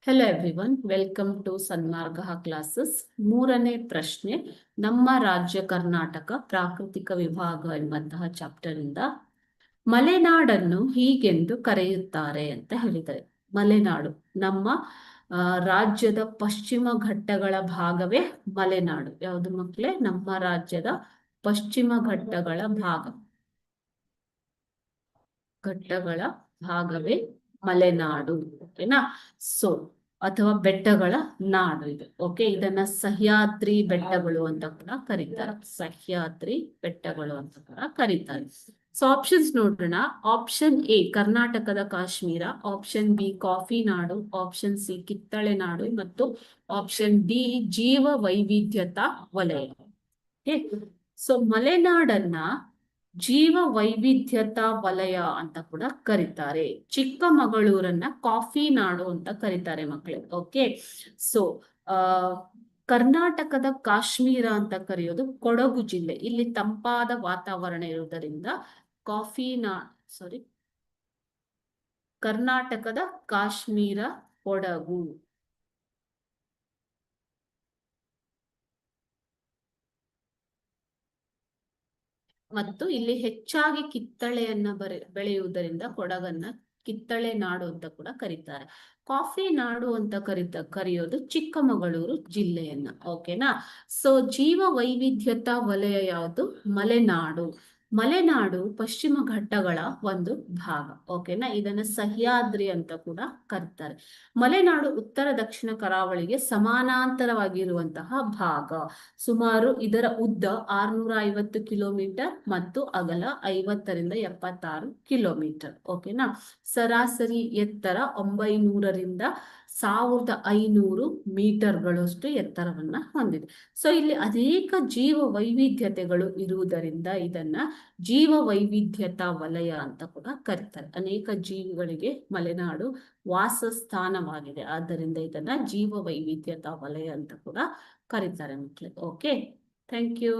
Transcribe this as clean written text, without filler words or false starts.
Hello everyone, welcome to Sanmarga classes. ಮೂರನೇ ಪ್ರಶ್ನೆ, ನಮ್ಮ ರಾಜ್ಯ ಕರ್ನಾಟಕ ಪ್ರಾಕೃತಿಕ ವಿಭಾಗ ಎಂಬಂತಹ ಚಾಪ್ಟರ್ ಇಂದ ಮಲೆನಾಡನ್ನು ಹೀಗೆಂದು ಕರೆಯುತ್ತಾರೆ ಅಂತ ಹೇಳಿದ್ದಾರೆ. ಮಲೆನಾಡು ನಮ್ಮ ರಾಜ್ಯದ ಪಶ್ಚಿಮ ಘಟ್ಟಗಳ ಭಾಗವೇ ಮಲೆನಾಡು. ಯಾವುದು ಮಕ್ಕಳೇ? ನಮ್ಮ ರಾಜ್ಯದ ಪಶ್ಚಿಮ ಘಟ್ಟಗಳ ಭಾಗವೇ ಮಲೆನಾಡು. ಓಕೆನಾ? ಸೊ ಅಥವಾ ಬೆಟ್ಟಗಳ ನಾಡು ಇದು. ಓಕೆ, ಇದನ್ನ ಸಹ್ಯಾದ್ರಿ ಬೆಟ್ಟಗಳು ಅಂತ ಕೂಡ ಕರೀತಾರೆ. ಸಹ್ಯಾದ್ರಿ ಬೆಟ್ಟಗಳು ಅಂತ ಕೂಡ ಕರೀತಾರೆ. ಸೊ ಆಪ್ಷನ್ಸ್ ನೋಡೋಣ. ಆಪ್ಷನ್ ಎ ಕರ್ನಾಟಕದ ಕಾಶ್ಮೀರ, ಆಪ್ಷನ್ ಬಿ ಕಾಫಿ ನಾಡು, ಆಪ್ಷನ್ ಸಿ ಕಿತ್ತಳೆ ನಾಡು ಮತ್ತು ಆಪ್ಷನ್ ಡಿ ಜೀವ ವೈವಿಧ್ಯತಾ ವಲಯ. ಸೊ ಮಲೆನಾಡನ್ನ ಜೀವ ವೈವಿಧ್ಯತಾ ವಲಯ ಅಂತ ಕೂಡ ಕರೀತಾರೆ. ಚಿಕ್ಕಮಗಳೂರನ್ನ ಕಾಫಿ ನಾಡು ಅಂತ ಕರೀತಾರೆ ಮಕ್ಕಳೇ. ಓಕೆ, ಸೊ ಕರ್ನಾಟಕದ ಕಾಶ್ಮೀರ ಅಂತ ಕರೆಯೋದು ಕೊಡಗು ಜಿಲ್ಲೆ. ಇಲ್ಲಿ ತಂಪಾದ ವಾತಾವರಣ ಇರುವುದರಿಂದ ಕರ್ನಾಟಕದ ಕಾಶ್ಮೀರ ಕೊಡಗು. ಮತ್ತು ಇಲ್ಲಿ ಹೆಚ್ಚಾಗಿ ಕಿತ್ತಳೆಯನ್ನ ಬೆಳೆಯುವುದರಿಂದ ಕೊಡಗನ್ನ ಕಿತ್ತಳೆ ನಾಡು ಅಂತ ಕೂಡ ಕರೀತಾರೆ. ಕಾಫಿ ನಾಡು ಅಂತ ಕರೆಯೋದು ಚಿಕ್ಕಮಗಳೂರು ಜಿಲ್ಲೆಯನ್ನ. ಓಕೆನಾ? ಸೊ ಜೀವ ವೈವಿಧ್ಯತಾ ವಲಯ ಯಾವುದು? ಮಲೆನಾಡು. ಮಲೆನಾಡು ಪಶ್ಚಿಮ ಘಟ್ಟಗಳ ಒಂದು ಭಾಗ. ಓಕೆನಾ? ಇದನ್ನ ಸಹ್ಯಾದ್ರಿ ಅಂತ ಕೂಡ ಕರೀತಾರೆ. ಮಲೆನಾಡು ಉತ್ತರ ದಕ್ಷಿಣ ಕರಾವಳಿಗೆ ಸಮಾನಾಂತರವಾಗಿರುವಂತಹ ಭಾಗ. ಸುಮಾರು ಇದರ ಉದ್ದ 650 ಕಿಲೋಮೀಟರ್ ಮತ್ತು ಅಗಲ 50ರಿಂದ 76 ಕಿಲೋಮೀಟರ್. ಓಕೆನಾ? ಸರಾಸರಿ ಎತ್ತರ 900ರಿಂದ 1500 ಮೀಟರ್ಗಳಷ್ಟು ಎತ್ತರವನ್ನ ಹೊಂದಿದೆ. ಸೊ ಇಲ್ಲಿ ಅನೇಕ ಜೀವ ವೈವಿಧ್ಯತೆಗಳು ಇರುವುದರಿಂದ ಇದನ್ನ ಜೀವ ವೈವಿಧ್ಯತಾ ವಲಯ ಅಂತ ಕೂಡ ಕರೀತಾರೆ. ಅನೇಕ ಜೀವಿಗಳಿಗೆ ಮಲೆನಾಡು ವಾಸಸ್ಥಾನವಾಗಿದೆ. ಆದ್ದರಿಂದ ಇದನ್ನ ಜೀವ ವೈವಿಧ್ಯತಾ ವಲಯ ಅಂತ ಕೂಡ ಕರೀತಾರೆ ಮಕ್ಕಳು. Okay, thank you.